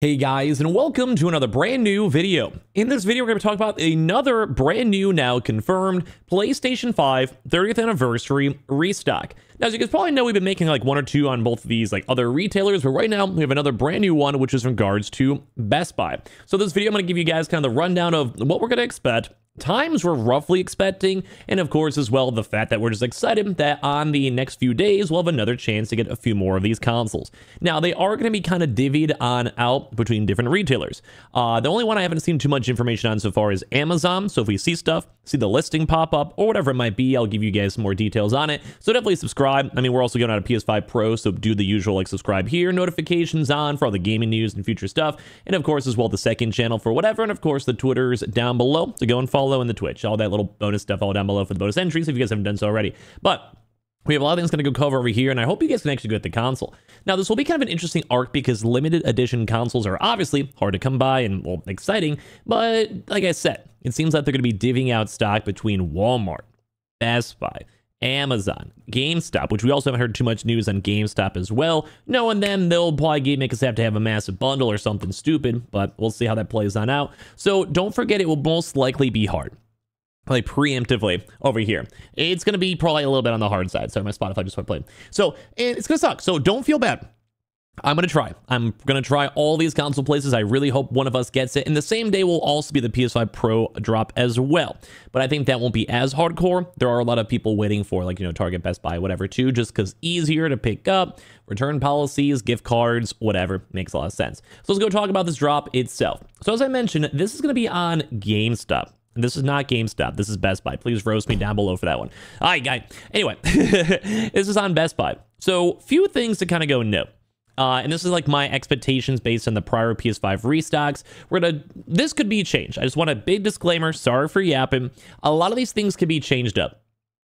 Hey guys, and welcome to another brand new video. In this video, we're going to talk about another brand new, now confirmed, PlayStation 5 30th anniversary restock. Now, as you guys probably know, we've been making like one or two on both of these like other retailers, but right now we have another brand new one, which is in regards to Best Buy. So this video, I'm going to give you guys kind of the rundown of what we're going to expect, times we're roughly expecting, and of course as well the fact that we're just excited that on the next few days we'll have another chance to get a few more of these consoles. Now they are going to be kind of divvied on out between different retailers. The only one I haven't seen too much information on so far is Amazon, so if we see stuff, see the listing pop up or whatever it might be, I'll give you guys some more details on it. So definitely subscribe. I mean, we're also going out a PS5 Pro, so do the usual like subscribe here, notifications on for all the gaming news and future stuff, and of course as well the second channel for whatever, and of course the Twitters down below, so go and follow in the Twitch, all that little bonus stuff all down below for the bonus entries if you guys haven't done so already. But we have a lot of things going to go cover over here, and I hope you guys can actually get the console. Now, this will be kind of an interesting arc because limited edition consoles are obviously hard to come by and, well, exciting, but like I said, it seems like they're going to be divvying out stock between Walmart, Best Buy, Amazon, GameStop, which we also haven't heard too much news on GameStop as well. Knowing them, they'll probably make us have to have a massive bundle or something stupid, but we'll see how that plays on out. So don't forget, it will most likely be hard. Like preemptively over here, it's going to be probably a little bit on the hard side. Sorry, my Spotify just went playing. So it's going to suck. So don't feel bad. I'm going to try all these console places. I really hope one of us gets it. And the same day will also be the PS5 Pro drop as well. But I think that won't be as hardcore. There are a lot of people waiting for like, Target, Best Buy, whatever too, just because easier to pick up, return policies, gift cards, whatever. Makes a lot of sense. So let's go talk about this drop itself. So as I mentioned, this is going to be on GameStop. This is not GameStop. This is Best Buy. Please roast me down below for that one. All right, guy. Anyway, this is on Best Buy. So few things to kind of go note. And this is like my expectations based on the prior PS5 restocks. This could be changed. I just want a big disclaimer. Sorry for yapping. A lot of these things could be changed up,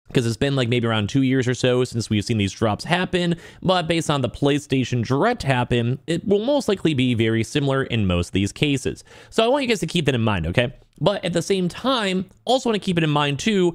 because it's been like maybe around 2 years or so since we've seen these drops happen, but based on the PlayStation Direct happen, it will most likely be very similar in most of these cases. So I want you guys to keep that in mind, okay? But at the same time, also want to keep it in mind too,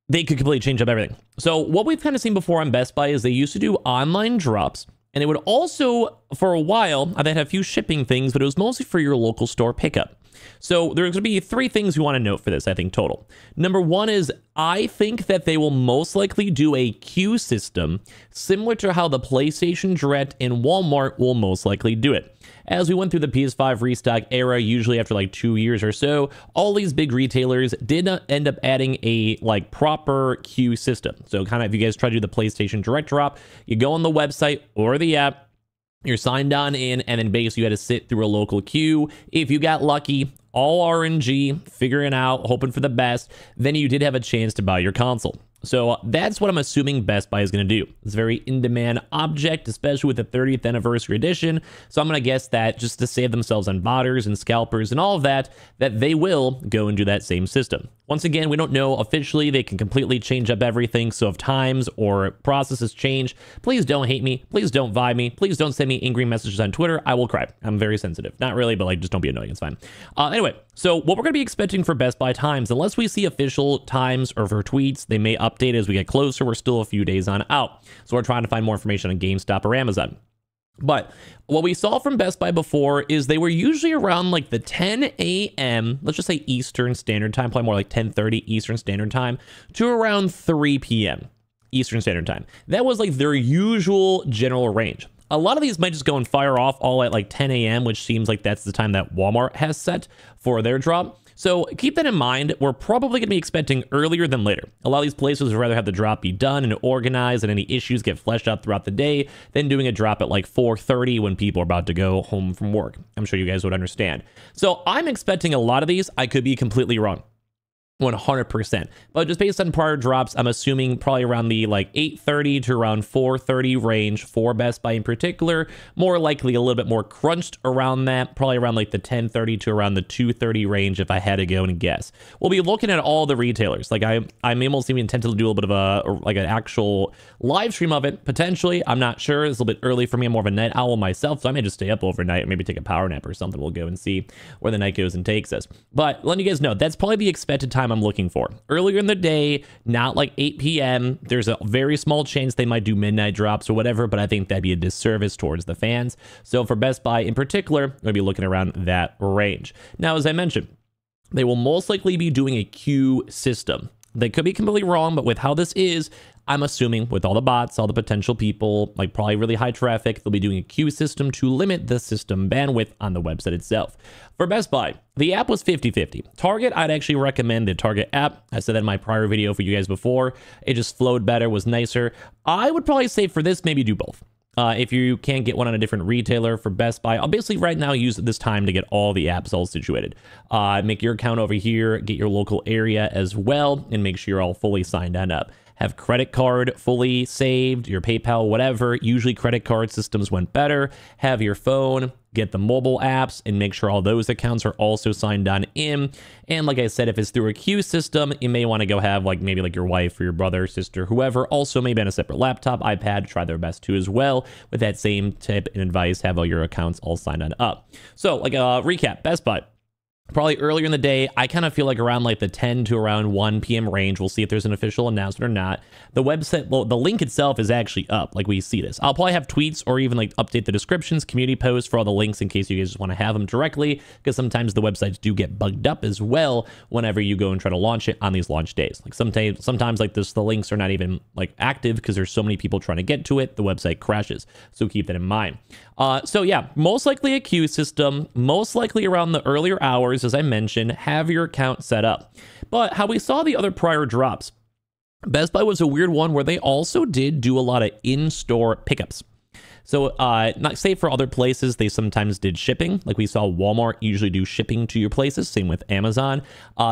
they could completely change up everything. So what we've kind of seen before on Best Buy is they used to do online drops, and it would also, for a while, they had a few shipping things, but it was mostly for your local store pickup. So there's going to be three things you want to note for this, I think, total. Number one is I think that they will most likely do a queue system similar to how the PlayStation Direct and Walmart will most likely do it. As we went through the PS5 restock era, usually after like 2 years or so, all these big retailers did not end up adding a like proper queue system. So kind of if you guys try to do the PlayStation Direct drop, you go on the website or the app, you're signed on in, and then basically you had to sit through a local queue. If you got lucky, all RNG, figuring out, hoping for the best, then you did have a chance to buy your console. So that's what I'm assuming Best Buy is going to do. It's a very in-demand object, especially with the 30th anniversary edition. So I'm going to guess that just to save themselves on botters and scalpers and all of that, that they will go and do that same system. Once again, we don't know officially. They can completely change up everything. So if times or processes change, please don't hate me. Please don't vibe me. Please don't send me angry messages on Twitter. I will cry. I'm very sensitive. Not really, but like just don't be annoying. It's fine. Anyway, so what we're going to be expecting for Best Buy times, unless we see official times or for tweets, they may update as we get closer. We're still a few days on out. So we're trying to find more information on GameStop or Amazon. But what we saw from Best Buy before is they were usually around like the 10 a.m., let's just say Eastern Standard Time, probably more like 10:30 Eastern Standard Time, to around 3 p.m. Eastern Standard Time. That was like their usual general range. A lot of these might just go and fire off all at like 10 a.m., which seems like that's the time that Walmart has set for their drop. So keep that in mind. We're probably going to be expecting earlier than later. A lot of these places would rather have the drop be done and organized and any issues get fleshed out throughout the day than doing a drop at like 4:30 when people are about to go home from work. I'm sure you guys would understand. So I'm expecting a lot of these. I could be completely wrong. 100%. But just based on prior drops, I'm assuming probably around the like 8:30 to around 4:30 range for Best Buy in particular. More likely a little bit more crunched around that, probably around like the 10:30 to around the 2:30 range if I had to go and guess. We'll be looking at all the retailers. Like I'm almost even tempted to do a little bit of a like an actual live stream of it potentially. I'm not sure. It's a little bit early for me. I'm more of a night owl myself, so I may just stay up overnight or maybe take a power nap or something. We'll go and see where the night goes and takes us. But letting you guys know, that's probably the expected time time I'm looking for. Earlier in the day, not like 8 p.m. There's a very small chance they might do midnight drops or whatever, but I think that'd be a disservice towards the fans. So for Best Buy in particular, I'm going to be looking around that range. Now, as I mentioned, they will most likely be doing a queue system. They could be completely wrong, but with how this is, I'm assuming with all the bots, all the potential people, like probably really high traffic, they'll be doing a queue system to limit the system bandwidth on the website itself. For Best Buy, the app was 50-50. Target, I'd actually recommend the Target app. I said that in my prior video for you guys before. It just flowed better, was nicer. I would probably say for this, maybe do both. If you can't get one on a different retailer for Best Buy, I'll basically right now use this time to get all the apps all situated. Make your account over here, get your local area as well, and make sure you're all fully signed on up. Have credit card fully saved, your PayPal, whatever. Usually credit card systems went better. Have your phone, get the mobile apps, and make sure all those accounts are also signed on in. And like I said, if it's through a queue system, you may want to go have like maybe like your wife or your brother, sister, whoever, also maybe on a separate laptop, iPad, try their best to as well. With that same tip and advice, have all your accounts all signed on up. So like a recap, Best Buy. Probably earlier in the day, I kind of feel like around like the 10 to around 1 p.m. range. We'll see if there's an official announcement or not. The website, well, the link itself is actually up, like we see this. I'll probably have tweets or even like update the descriptions, community posts for all the links in case you guys just want to have them directly, because sometimes the websites do get bugged up as well whenever you go and try to launch it on these launch days. Like sometimes like this, the links are not even like active because there's so many people trying to get to it, the website crashes. So keep that in mind. So yeah, most likely a queue system, most likely around the earlier hours, as I mentioned, have your account set up. But how we saw the other prior drops, Best Buy was a weird one where they also did do a lot of in-store pickups. So not say for other places, they sometimes did shipping. Like we saw Walmart usually do shipping to your places. Same with Amazon.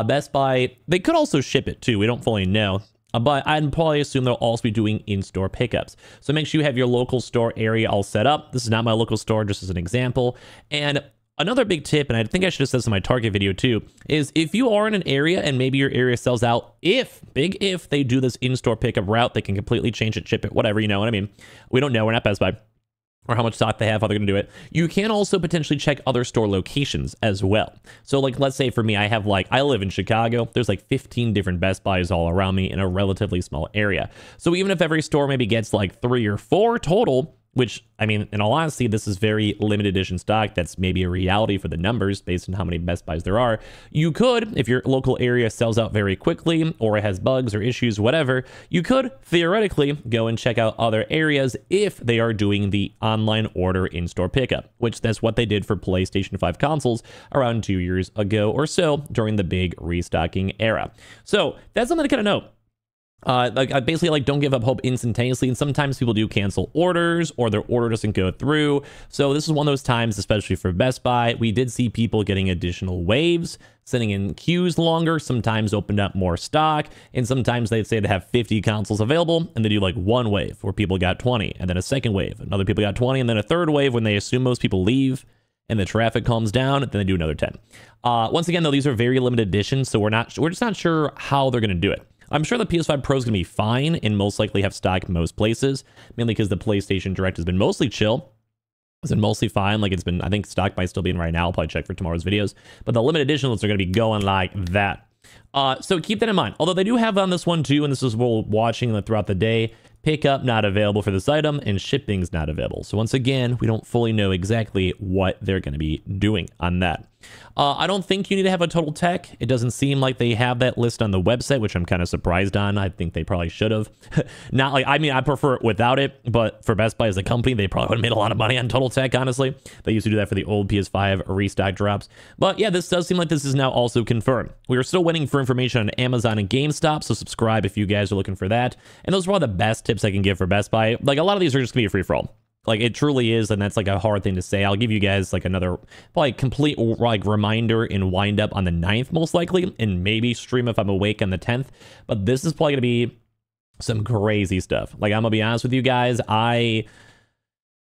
Best Buy, they could also ship it too. We don't fully know. But I'd probably assume they'll also be doing in-store pickups. So make sure you have your local store area all set up. This is not my local store, just as an example. And another big tip, and I think I should have said this in my Target video too, is if you are in an area and maybe your area sells out, big if they do this in-store pickup route, they can completely change it, ship it, whatever, you know what I mean? We don't know, we're not Best Buy, or how much stock they have, how they're going to do it. You can also potentially check other store locations as well. So like, let's say for me, I live in Chicago. There's like 15 different Best Buys all around me in a relatively small area. So even if every store maybe gets like 3 or 4 total, which, I mean, in all honesty, this is very limited edition stock. That's maybe a reality for the numbers based on how many Best Buys there are. You could, if your local area sells out very quickly or it has bugs or issues, whatever, you could theoretically go and check out other areas if they are doing the online order in-store pickup, which that's what they did for PlayStation 5 consoles around 2 years ago or so during the big restocking era. So that's something to kind of note. I basically don't give up hope instantaneously, and sometimes people do cancel orders or their order doesn't go through. So this is one of those times, especially for Best Buy, we did see people getting additional waves, sending in queues longer, sometimes opened up more stock, and sometimes they'd say they have 50 consoles available and they do like one wave where people got 20, and then a second wave, and other people got 20, and then a third wave when they assume most people leave and the traffic calms down, then they do another 10. Once again, though, these are very limited editions, so we're just not sure how they're going to do it. I'm sure the PS5 Pro is going to be fine and most likely have stock most places, mainly because the PlayStation Direct has been mostly chill. It's been mostly fine. Like it's been, I think stock might still be in right now. I'll probably check for tomorrow's videos. But the limited editions are going to be going like that. So keep that in mind. Although they do have on this one too, and this is what we're watching throughout the day, pickup not available for this item and shipping's not available. So once again, we don't fully know exactly what they're going to be doing on that. I don't think you need to have a total tech. It doesn't seem like they have that list on the website, which I'm kind of surprised on. I think they probably should have. Not like, I mean, I prefer it without it, but for Best Buy as a company, they probably would have made a lot of money on total tech, honestly. They used to do that for the old PS5 restock drops. But yeah, this does seem like this is now also confirmed. We are still waiting for information on Amazon and GameStop, so subscribe if you guys are looking for that. And those are probably the best tips I can give for Best Buy. Like a lot of these are just gonna be a free-for-all. Like it truly is, and that's like a hard thing to say. I'll give you guys like another probably complete like reminder and wind up on the 9th most likely, and maybe stream if I'm awake on the 10th. But this is probably gonna be some crazy stuff. Like I'm gonna be honest with you guys,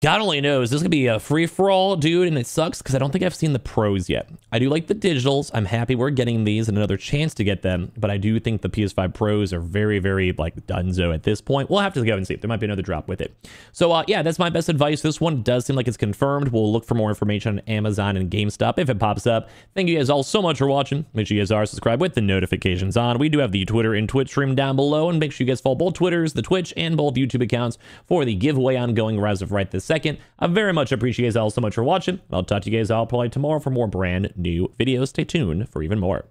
God only knows. This is going to be a free-for-all, dude, and it sucks because I don't think I've seen the pros yet. I do like the digitals. I'm happy we're getting these and another chance to get them, but I do think the PS5 Pros are very, very, like, dunzo at this point. We'll have to go and see. There might be another drop with it. So, yeah, that's my best advice. This one does seem like it's confirmed. We'll look for more information on Amazon and GameStop if it pops up. Thank you guys all so much for watching. Make sure you guys are subscribed with the notifications on. We do have the Twitter and Twitch stream down below, and make sure you guys follow both Twitters, the Twitch, and both YouTube accounts for the giveaway ongoing as of right this second. I very much appreciate you guys all so much for watching. I'll talk to you guys all probably tomorrow for more brand new videos. Stay tuned for even more.